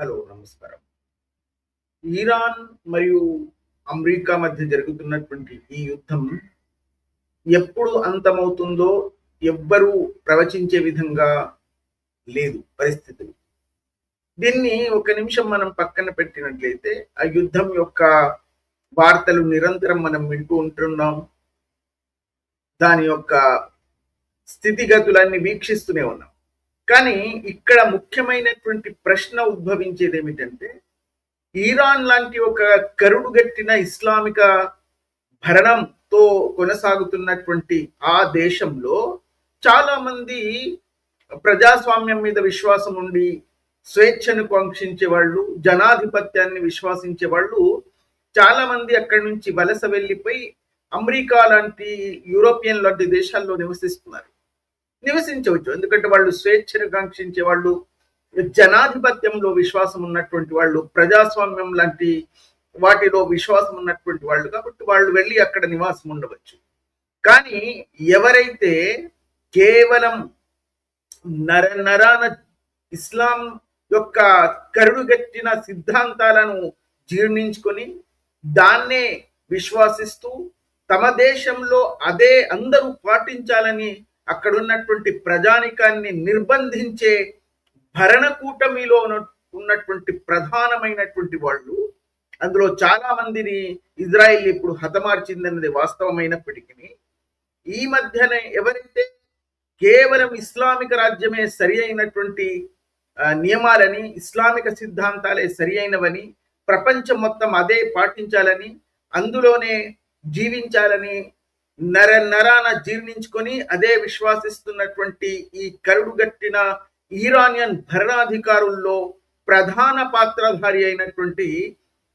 Hello, నమస్కారం. Iran మరియు America మధ్య జరుగుతున్నటువంటి ఈ యుద్ధం ఎప్పుడు అంతమవుతుందో ఎవ్వరూ ప్రవచించే విధంగా లేదు పరిస్థితులు. దీన్ని ఒక నిమిషం మనం పక్కన పెట్టినట్లయితే, ఆ యుద్ధం యొక్క వార్తలు నిరంతరం మనం వింటూ ఉంటున్నాం. దాని యొక్క స్థితిగతులన్నీ వీక్షిస్తూనే ఉన్నాం. కానీ ఇక్కడ ముఖ్యమైనటువంటి ప్రశ్న ఉద్భవించేది ఏమిటంటే, ఇరాన్ లాంటి ఒక కరుడుగట్టిన ఇస్లామిక భరణంతో కొనసాగుతున్నటువంటి ఆ దేశంలో చాలా మంది ప్రజాస్వామ్యం మీద విశ్వాసం ఉండి స్వేచ్ఛను కాంక్షించే వాళ్ళు, జనాధిపత్యాన్ని విశ్వసించే వాళ్ళు చాలా మంది అక్కడి నుంచి వలస వెళ్ళిపోయి అమెరికా లాంటి, యూరోపియన్ లాంటి దేశాల్లో నివసించవచ్చు. ఎందుకంటే వాళ్ళు స్వేచ్ఛను కాంక్షించే వాళ్ళు, జనాధిపత్యంలో విశ్వాసం ఉన్నటువంటి వాళ్ళు, ప్రజాస్వామ్యం లాంటి వాటిలో విశ్వాసం ఉన్నటువంటి వాళ్ళు, కాబట్టి వాళ్ళు వెళ్ళి అక్కడ నివాసం ఉండవచ్చు. కానీ ఎవరైతే కేవలం నరాన ఇస్లాం యొక్క కరుడుగట్టిన సిద్ధాంతాలను జీర్ణించుకొని దాన్నే విశ్వాసిస్తూ తమ దేశంలో అదే అందరూ పాటించాలని అక్కడ ఉన్నటువంటి ప్రజానికాన్ని నిర్బంధించే భరణకూటమిలో ఉన్నటువంటి ప్రధానమైనటువంటి వాళ్ళు, అందులో చాలా మందిని ఇజ్రాయిల్ ఇప్పుడు హతమార్చిందన్నది వాస్తవమైనప్పటికీ, ఈ మధ్యనే ఎవరైతే కేవలం ఇస్లామిక రాజ్యమే సరి అయినటువంటి నియమాలని, ఇస్లామిక సిద్ధాంతాలే సరి అయినవని, ప్రపంచం మొత్తం అదే పాటించాలని, అందులోనే జీవించాలని నరాన జీర్ణించుకొని అదే విశ్వాసిస్తున్నటువంటి ఈ కరుడుగట్టిన ఇరానియన్ భరణాధికారుల్లో ప్రధాన పాత్రధారి అయినటువంటి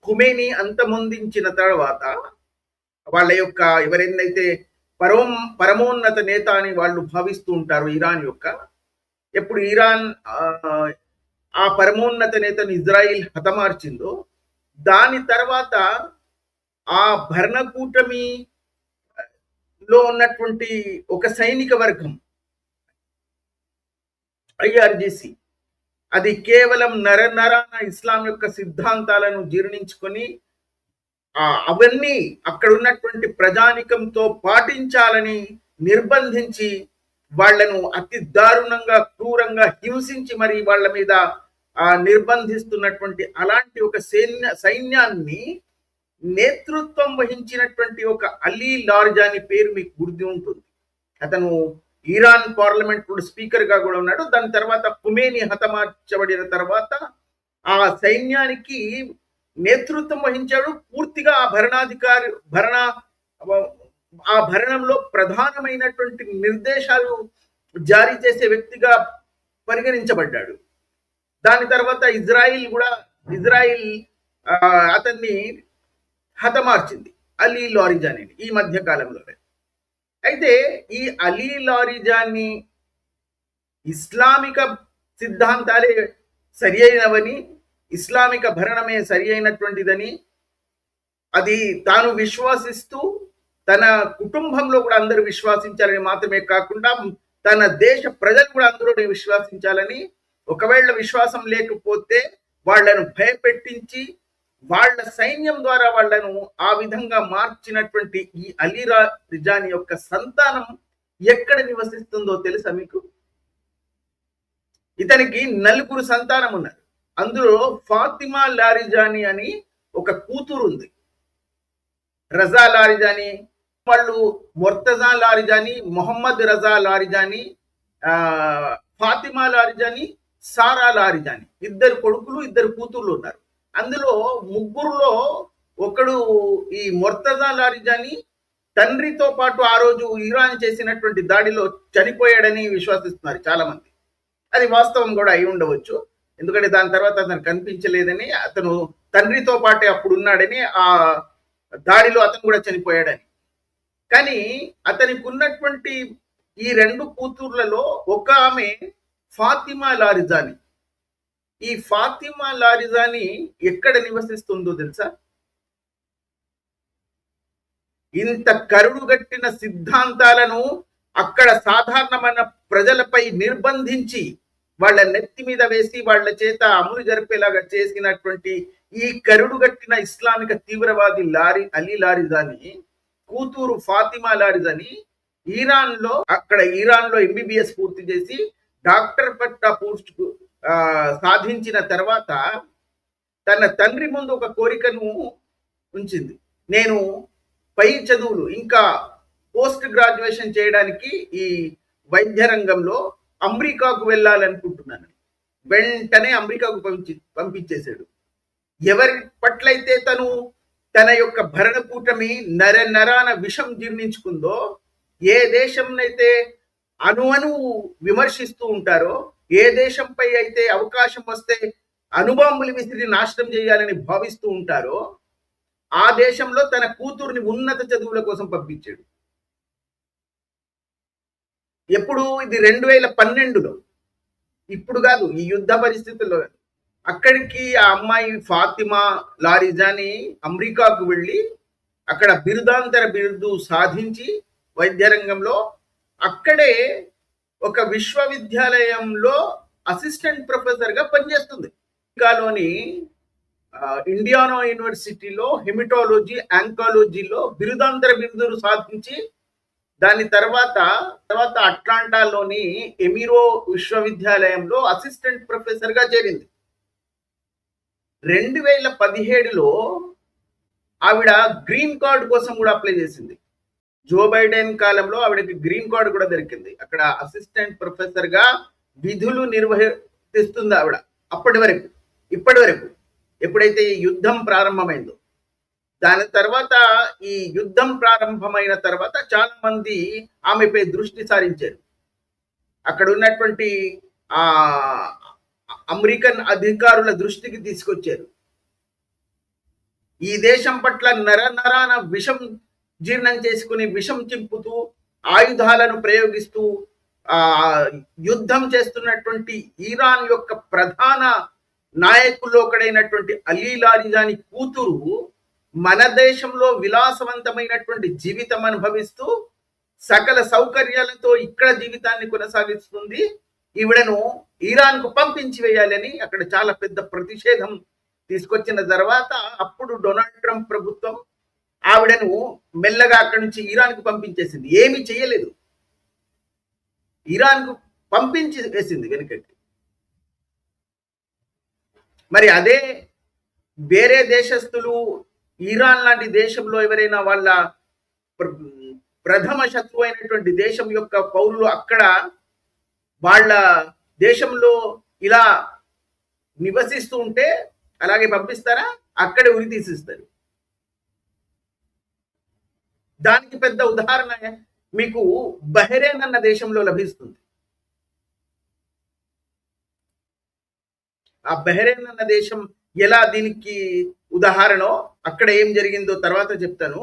ఖుమేని అంతమొందించిన తర్వాత వాళ్ళ యొక్క ఎవరైతే పరమోన్నత నేత అని వాళ్ళు భావిస్తూ ఉంటారు ఇరాన్ యొక్క, ఎప్పుడు ఇరాన్ ఆ పరమోన్నత నేతను ఇజ్రాయిల్ హతమార్చిందో దాని తర్వాత ఆ భరణకూటమి లో ఉన్నటువంటి ఒక సైనిక వర్గం ఐఆర్జిసి, అది కేవలం నరాన ఇస్లాం యొక్క సిద్ధాంతాలను జీర్ణించుకొని అవన్నీ అక్కడ ఉన్నటువంటి ప్రజానికంతో పాటించాలని నిర్బంధించి వాళ్లను అతి దారుణంగా, క్రూరంగా హింసించి మరి వాళ్ళ మీద నిర్బంధిస్తున్నటువంటి అలాంటి ఒక సైన్యాన్ని నేతృత్వం వహించినటువంటి ఒక అలీ లార్జాని పేరు మీకు గుర్తు ఉంటుంది. అతను ఇరాన్ పార్లమెంట్ స్పీకర్ గా కూడా ఉన్నాడు. దాని తర్వాత ఖుమేని హతమార్చబడిన తర్వాత ఆ సైన్యానికి నేతృత్వం వహించాడు. పూర్తిగా ఆ భరణంలో ప్రధానమైనటువంటి నిర్దేశాలు జారీ చేసే వ్యక్తిగా పరిగణించబడ్డాడు. దాని తర్వాత ఇజ్రాయిల్ అతన్ని హతమార్చింది, అలీ లారిజాని, ఈ మధ్య కాలంలోనే. అయితే ఈ అలీ లారిజాన్ని ఇస్లామిక సిద్ధాంతాలే సరి అయినవని, ఇస్లామిక భరణమే సరి అయినటువంటిదని అది తాను విశ్వాసిస్తూ తన కుటుంబంలో కూడా అందరూ విశ్వాసించాలని మాత్రమే కాకుండా తన దేశ ప్రజలు కూడా అందరూ విశ్వాసించాలని, ఒకవేళ విశ్వాసం లేకపోతే వాళ్లను భయపెట్టించి వాళ్ళ సైన్యం ద్వారా వాళ్లను ఆ విధంగా మార్చినటువంటి ఈ అలీ లారిజాని యొక్క సంతానం ఎక్కడ నివసిస్తుందో తెలుసా మీకు? ఇతనికి 4 సంతానం ఉన్నారు. అందులో ఫాతిమా లారిజాని అని ఒక కూతురు ఉంది. రజా లారిజాని వాళ్ళు మొర్తజా లారిజాని, మొహమ్మద్ రజా లారిజాని, ఫాతిమా లారిజాని, సారా లారిజాని, 2 కొడుకులు 2 కూతుర్లు ఉన్నారు. అందులో ముగ్గురులో ఒకడు ఈ మొర్తజా లారిజాని తండ్రితో పాటు ఆ రోజు ఇరాన్ చేసినటువంటి దాడిలో చనిపోయాడని విశ్వసిస్తున్నారు చాలా మంది. అది వాస్తవం కూడా అయి ఉండవచ్చు, ఎందుకంటే దాని తర్వాత అతను కనిపించలేదని, అతను తండ్రితో పాటే అప్పుడు ఉన్నాడని, ఆ దాడిలో అతను కూడా చనిపోయాడని. కానీ అతనికి ఉన్నటువంటి ఈ 2 కూతుర్లలో ఒక ఆమె ఫాతిమా లారిజాని. ఈ ఫాతిమా లారిజాని ఎక్కడ నివసిస్తుందో తెలుసా? ఇంత కరుడుగట్టిన సిద్ధాంతాలను అక్కడ సాధారణమైన ప్రజలపై నిర్బంధించి వాళ్ళ నెత్తి మీద వేసి వాళ్ళ చేత అమలు జరిపేలాగా చేసినటువంటి ఈ కరుడుగట్టిన ఇస్లామిక తీవ్రవాది అలీ లారిజాని కూతురు ఫాతిమా లారిజాని ఇరాన్ లో ఎంబీబీఎస్ పూర్తి చేసి డాక్టర్ పట్టా పోస్ట్ సాధించిన తర్వాత తన తండ్రి ముందు ఒక కోరికను ఉంచింది. నేను పై చదువులు ఇంకా పోస్ట్ గ్రాడ్యుయేషన్ చేయడానికి ఈ వైద్య రంగంలో అమెరికాకు వెళ్ళాలనుకుంటున్నాను. వెంటనే అమెరికాకు పంపించేశాడు. ఎవరి పట్లయితే తన యొక్క భరణ కూటమి నరాన విషం జీర్ణించుకుందో, ఏ దేశంనైతే అణువణు విమర్శిస్తూ ఉంటారో, ఏ దేశంపై అయితే అవకాశం వస్తే అణుబాంబులు విసిరి నాశనం చేయాలని భావిస్తూ ఉంటారో, ఆ దేశంలో తన కూతుర్ని ఉన్నత చదువుల కోసం పంపించాడు. ఎప్పుడు? ఇది 2012లో, ఇప్పుడు కాదు, ఈ యుద్ధ పరిస్థితుల్లో. అక్కడికి ఆ అమ్మాయి ఫాతిమా లారిజాని అమెరికాకు వెళ్ళి అక్కడ బిరుదాంతర బిరుదు సాధించి వైద్య రంగంలో అక్కడే ఒక విశ్వవిద్యాలయంలో అసిస్టెంట్ ప్రొఫెసర్ గా పనిచేస్తుంది. అమెరికాలోని ఇండియానా యూనివర్సిటీలో హెమటాలజీ ఆంకాలజీలో బిరుదాంతర బిరుదులు సాధించి దాని తర్వాత అట్లాంటాలోని ఎమిరో విశ్వవిద్యాలయంలో అసిస్టెంట్ ప్రొఫెసర్ గా చేరింది. 2017లో ఆవిడ గ్రీన్ కార్డు కోసం కూడా అప్లై చేసింది. జో బైడెన్ కాలంలో ఆవిడకి గ్రీన్ కార్డు కూడా దొరికింది. అక్కడ అసిస్టెంట్ ప్రొఫెసర్ గా విధులు నిర్వహిస్తుంది ఆవిడ. ఇప్పటి వరకు ఎప్పుడైతే ఈ యుద్ధం ప్రారంభమైందో, దాని తర్వాత ఈ యుద్ధం ప్రారంభమైన తర్వాత చాలా మంది ఆమెపై దృష్టి సారించారు. అక్కడ ఉన్నటువంటి అమెరికన్ అధికారుల దృష్టికి తీసుకొచ్చారు. ఈ దేశం పట్ల నరాన విషం జీర్ణం చేసుకుని విషం చింపుతూ ఆయుధాలను ప్రయోగిస్తూ యుద్ధం చేస్తున్నటువంటి ఇరాన్ యొక్క ప్రధాన నాయకుల్లో ఒకడైనటువంటి అలీ లారిజాని కూతురు మన దేశంలో విలాసవంతమైనటువంటి జీవితం అనుభవిస్తూ సకల సౌకర్యాలతో ఇక్కడ జీవితాన్ని కొనసాగిస్తుంది. ఈవిడను ఇరాన్ కు పంపించి వేయాలని అక్కడ చాలా పెద్ద ప్రతిషేధం తీసుకొచ్చిన తర్వాత అప్పుడు డొనాల్డ్ ట్రంప్ ప్రభుత్వం ఆవిడను మెల్లగా అక్కడి నుంచి ఇరాన్ కు పంపించేసింది. ఏమీ చేయలేదు, ఇరాన్ కు పంపించి వేసింది వెనుకకి. మరి అదే వేరే దేశస్తులు ఇరాన్ లాంటి దేశంలో ఎవరైనా వాళ్ళ ప్రథమ శత్రువు అయినటువంటి దేశం యొక్క పౌరులు అక్కడ వాళ్ళ దేశంలో ఇలా నివసిస్తూ ఉంటే అలాగే పంపిస్తారా? అక్కడే ఉరి తీసిస్తారు. దానికి పెద్ద ఉదాహరణ మీకు బహ్రెయిన్ అన్న దేశంలో లభిస్తుంది. ఆ బహ్రెయిన్ అన్న దేశం ఎలా దీనికి ఉదాహరణో, అక్కడ ఏం జరిగిందో తర్వాత చెప్తాను.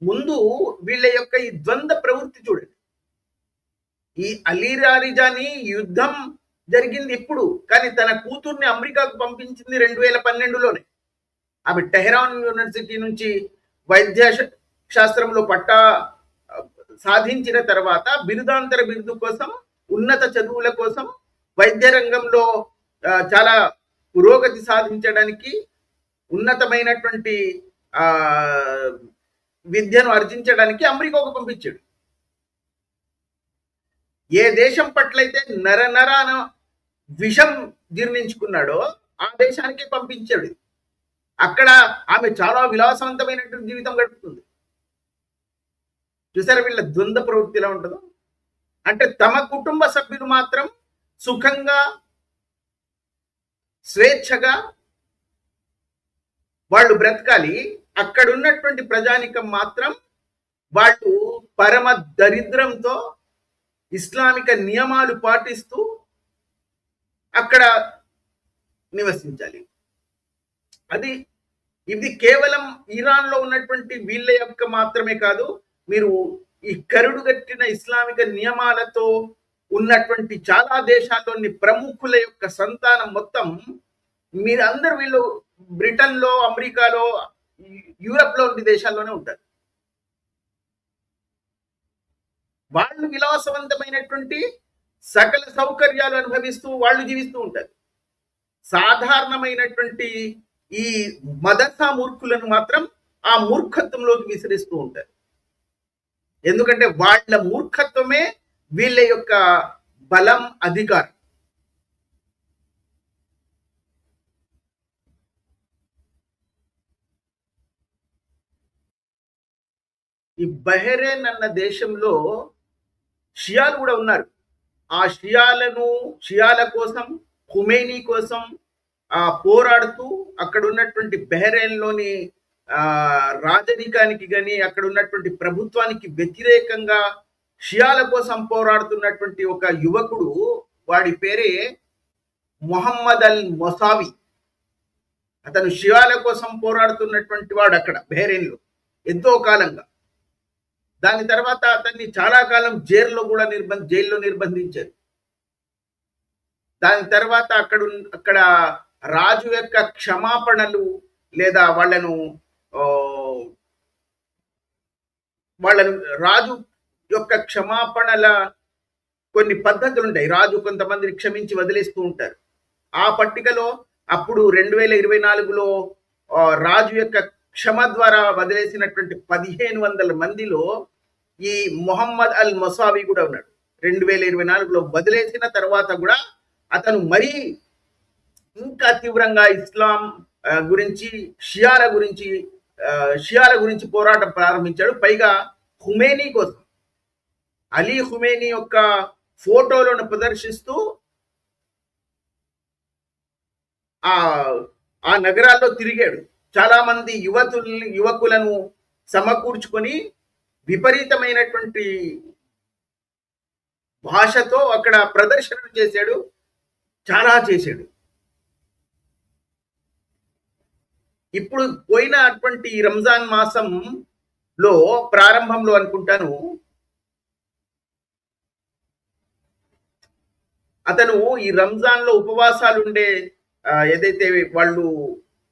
ముందు వీళ్ళ యొక్క ఈ ద్వంద్వ ప్రవృత్తి చూడండి. ఈ అలీ లారిజాని యుద్ధం జరిగింది ఇప్పుడు, కానీ తన కూతుర్ని అమెరికాకు పంపించింది 2012లోనే. ఆమె టెహరాన్ యూనివర్సిటీ నుంచి వైద్య శాస్త్రంలో పట్టా సాధించిన తర్వాత బిరుదాంతర బిరుదు కోసం, ఉన్నత చదువుల కోసం, వైద్య రంగంలో చాలా పురోగతి సాధించడానికి, ఉన్నతమైనటువంటి విద్యను ఆర్జించడానికి అమెరికాకు పంపించాడు. ఏ దేశం పట్లయితే నరాన విషం జీర్ణించుకున్నాడో ఆ దేశానికి పంపించాడు. అక్కడ ఆమె చాలా విలాసవంతమైనటువంటి జీవితం గడుపుతుంది. చూసారా వీళ్ళ ద్వంద్వ ప్రవృత్తి ఎలా ఉంటుందో? అంటే తమ కుటుంబ సభ్యులు మాత్రం సుఖంగా స్వేచ్ఛగా వాళ్ళు బ్రతకాలి, అక్కడ ఉన్నటువంటి ప్రజానికం మాత్రం వాళ్ళు పరమ దరిద్రంతో ఇస్లామిక నియమాలు పాటిస్తూ అక్కడ నివసించాలి. ఇది కేవలం ఇరాన్ లో ఉన్నటువంటి వీళ్ళ యొక్క మాత్రమే కాదు. మీరు ఈ కరుడుగట్టిన ఇస్లామిక నియమాలతో ఉన్నటువంటి చాలా దేశాల్లోని ప్రముఖుల యొక్క సంతానం మొత్తం మీరందరూ వీళ్ళు బ్రిటన్ లో, అమెరికాలో, యూరప్ లో ఉండే దేశాల్లోనే ఉంటారు. వాళ్ళు విలాసవంతమైనటువంటి సకల సౌకర్యాలు అనుభవిస్తూ వాళ్ళు జీవిస్తూ ఉంటారు. సాధారణమైనటువంటి ఈ మదర్సా మూర్ఖులను మాత్రం ఆ మూర్ఖత్వంలోకి విసిరిస్తూ ఉంటారు. ఎందుకంటే వాళ్ళ మూర్ఖత్వమే వీళ్ళ యొక్క బలం, అధికారం. ఈ బహ్రెయిన్ అన్న దేశంలో షియాలు కూడా ఉన్నారు. ఆ షియాల కోసం, ఖుమైనీ కోసం పోరాడుతూ అక్కడ ఉన్నటువంటి బహ్రెయిన్‌లోని రాజరికానికి గాని, అక్కడ ఉన్నటువంటి ప్రభుత్వానికి వ్యతిరేకంగా షియాల కోసం పోరాడుతున్నటువంటి ఒక యువకుడు, వాడి పేరే మొహమ్మద్ అల్ మొసావి. అతను షియాల కోసం పోరాడుతున్నటువంటి వాడు అక్కడ బహ్రెయిన్‌లో ఎంతో కాలంగా. దాని తర్వాత అతన్ని చాలా కాలం జైల్లో నిర్బంధించారు. దాని తర్వాత అక్కడ రాజు యొక్క క్షమాపణలు లేదా వాళ్ళను రాజు యొక్క క్షమాపణల కొన్ని పద్ధతులు ఉంటాయి. రాజు కొంతమందిని క్షమించి వదిలేస్తూ ఉంటారు. ఆ పట్టికలో అప్పుడు 2024లో రాజు యొక్క క్షమ ద్వారా వదిలేసినటువంటి 1500 మందిలో ఈ మొహమ్మద్ అల్ మొసావి కూడా ఉన్నాడు. 2024లో వదిలేసిన తర్వాత కూడా అతను మరీ ఇంకా తీవ్రంగా ఇస్లాం గురించి, షియాల గురించి పోరాటం ప్రారంభించాడు. పైగా ఖుమేనీ కోసం, అలీ ఖుమేనీ యొక్క ఫోటోలను ప్రదర్శిస్తూ ఆ నగరాల్లో తిరిగాడు. చాలా మంది యువకులను సమకూర్చుకొని విపరీతమైనటువంటి భాషతో అక్కడ ప్రదర్శనలు చేశాడు, చాలా చేశాడు. ఇప్పుడు పోయినటువంటి రంజాన్ మాసంలో ప్రారంభంలో అనుకుంటాను, అతను ఈ రంజాన్లో ఉపవాసాలు ఉండే ఏదైతే వాళ్ళు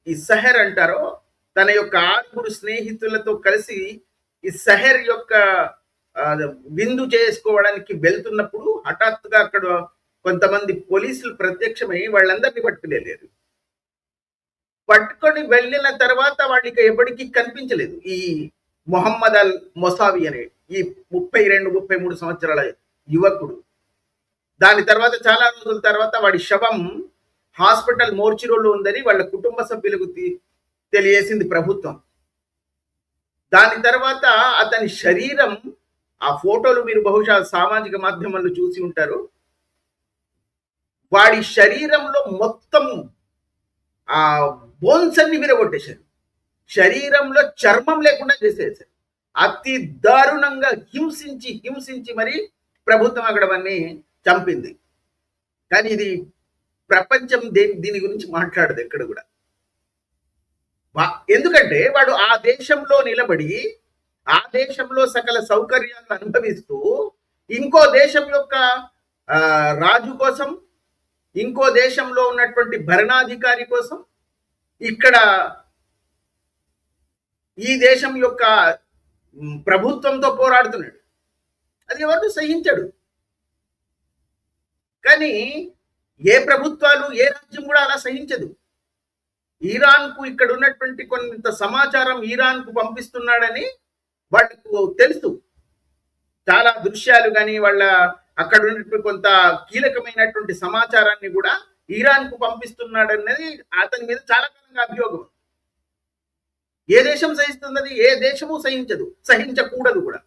ఈ సహర్ అంటారో, తన యొక్క 6 స్నేహితులతో కలిసి ఈ సహర్ యొక్క విందు చేసుకోవడానికి వెళ్తున్నప్పుడు హఠాత్తుగా అక్కడ కొంతమంది పోలీసులు ప్రత్యక్షమై వాళ్ళందరినీ పట్టుకొని వెళ్ళిన తర్వాత వాళ్ళకి ఎప్పటికీ కనిపించలేదు ఈ మొహమ్మద్ అల్ మొసావి అనే ఈ 32-33 సంవత్సరాల యువకుడు. దాని తర్వాత చాలా రోజుల తర్వాత వాడి శవం హాస్పిటల్ మోర్చిరోలో ఉందని వాళ్ళ కుటుంబ సభ్యులకు తెలియజేసింది ప్రభుత్వం. దాని తర్వాత అతని శరీరం, ఆ ఫోటోలు మీరు బహుశా సామాజిక మాధ్యమాల్లో చూసి ఉంటారు, వాడి శరీరంలో మొత్తం ఆ బోన్స్ అన్ని విరగొట్టేశారు. శరీరంలో చర్మం లేకుండా చేసేసారు. అతి దారుణంగా హింసించి మరి ప్రభుత్వం అక్కడ అవన్నీ చంపింది. కానీ ఇది ప్రపంచం దీని గురించి మాట్లాడదు ఎక్కడ కూడా. ఎందుకంటే వాడు ఆ దేశంలో నిలబడి, ఆ దేశంలో సకల సౌకర్యాలను అనుభవిస్తూ, ఇంకో దేశం యొక్క రాజు కోసం, ఇంకో దేశంలో ఉన్నటువంటి భరణాధికారి కోసం ఇక్కడ ఈ దేశం యొక్క ప్రభుత్వంతో పోరాడుతున్నాడు. అది ఎవరు సహించడు. కానీ ఏ ప్రభుత్వాలు, ఏ రాజ్యం కూడా అలా సహించదు. ఇరాన్కు ఇక్కడ ఉన్నటువంటి కొంత సమాచారం ఇరాన్కు పంపిస్తున్నాడని వాళ్ళకు తెలుసు. చాలా దృశ్యాలు కానీ వాళ్ళ అక్కడ ఉన్నటువంటి కొంత కీలకమైనటువంటి సమాచారాన్ని కూడా ఇరాన్కు పంపిస్తున్నాడన్నది అతని మీద చాలా కాలంగా అభియోగం. ఏ దేశం సహిస్తున్నది? ఏ దేశము సహించకూడదు కూడా.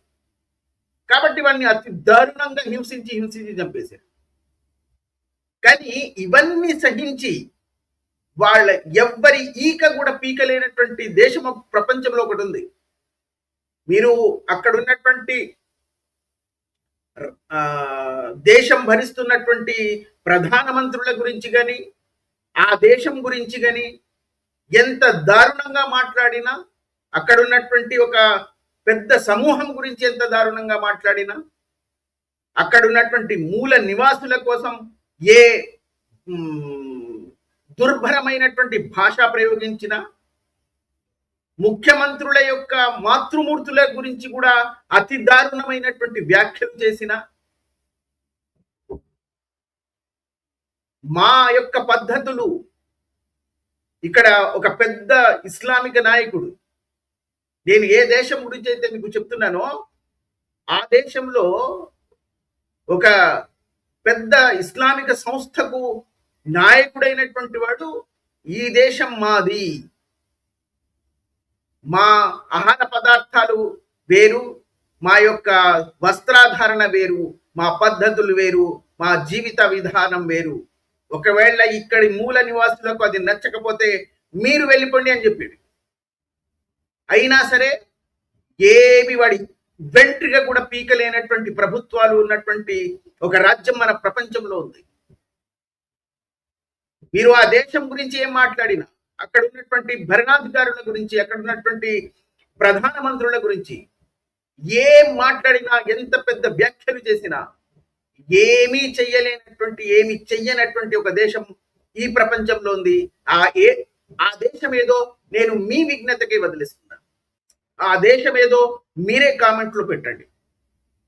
కాబట్టి వాడిని అతి దారుణంగా హింసించి చంపేశారు. కానీ ఇవన్నీ సహించి వాళ్ళ ఎవ్వరి ఈక కూడా పీకలేనటువంటి దేశం ప్రపంచంలో ఒకటి ఉంది. మీరు అక్కడ ఉన్నటువంటి దేశం భరిస్తున్నటువంటి ప్రధానమంత్రుల గురించి కానీ, ఆ దేశం గురించి కానీ ఎంత దారుణంగా మాట్లాడినా, అక్కడ ఉన్నటువంటి ఒక పెద్ద సమూహం గురించి ఎంత దారుణంగా మాట్లాడినా, అక్కడ ఉన్నటువంటి మూల నివాసుల కోసం ఏ దుర్భరమైనటువంటి భాష ప్రయోగించిన, ముఖ్యమంత్రుల యొక్క మాతృమూర్తుల గురించి కూడా అతి దారుణమైనటువంటి వ్యాఖ్యలు చేసిన, మా యొక్క పద్ధతులు, ఇక్కడ ఒక పెద్ద ఇస్లామిక నాయకుడు, నేను ఏ దేశం గురించి అయితే మీకు చెప్తున్నానో ఆ దేశంలో ఒక పెద్ద ఇస్లామిక సంస్థకు నాయకుడైనటువంటి వాడు ఈ దేశం మాది, మా ఆహార పదార్థాలు వేరు, మా యొక్క వస్త్రాధారణ వేరు, మా పద్ధతులు వేరు, మా జీవిత విధానం వేరు, ఒకవేళ ఇక్కడి మూల నివాసులకు అది నచ్చకపోతే మీరు వెళ్ళిపోండి అని చెప్పాడు. అయినా సరే ఏమి వాడి వెంట్రిగా కూడా పీకలేనటువంటి ప్రభుత్వాలు ఉన్నటువంటి ఒక రాజ్యం మన ప్రపంచంలో ఉంది. మీరు ఆ దేశం గురించి ఏం మాట్లాడినా, అక్కడ ఉన్నటువంటి భరణాధికారుల గురించి, అక్కడ ఉన్నటువంటి ప్రధానమంత్రుల గురించి ఏం మాట్లాడినా, ఎంత పెద్ద వ్యాఖ్యలు చేసినా ఏమీ చెయ్యలేనటువంటి, ఏమి చెయ్యనటువంటి ఒక దేశం ఈ ప్రపంచంలో ఉంది. ఆ దేశం ఏదో నేను మీ విజ్ఞతకి వదిలిస్తున్నాను. ఆ దేశం ఏదో మీరే కామెంట్లో పెట్టండి.